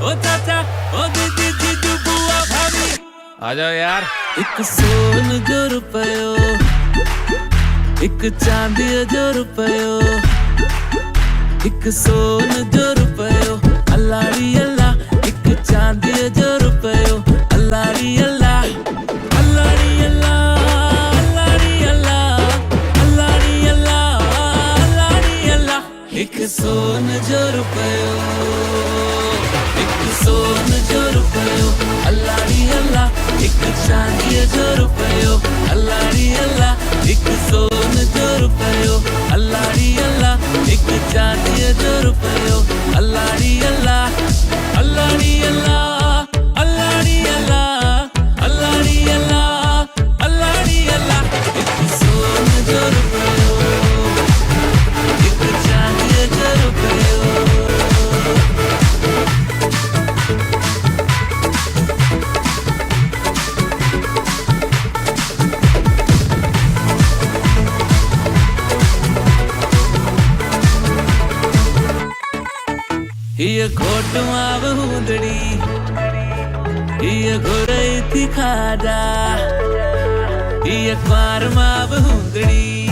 ओ चाचा ओ दीदी जीजू बुआ भाभी आ जाओ यार। एक सोन जो रुपयो, एक चांदी जो रुपयो, एक सोन जो रुपयो अल्लाड़ी अल्लाह, एक चांदी जो रुपयो अल्लाड़ी अल्लाह, अल्लाड़ी अल्लाह, अल्लाड़ी अल्लाह, अल्लाड़ी अल्लाह, अल्लाड़ी अल्लाह। एक सोन जो रुपयो, एक सोन जो रुपयो अल्लाड़ी अल्लाह, एक चांदी जो रुपयो अल्लाड़ी अल्लाह, एक सोन जो रुपयो अल्लाड़ी अल्लाह, एक चांदी जो रुपयो अल्लाड़ी अल्लाह, अल्लाड़ी अल्लाह, अल्लाड़ी अल्लाह, अल्लाड़ी अल्लाह, अल्लाड़ी अल्लाह। एक सोन जो रुपयो, एक चांदी जो रुपयो। ये घोट माव हुंदड़ी, ये घोरई थी खाजा, ये क्वार माव हुंदड़ी।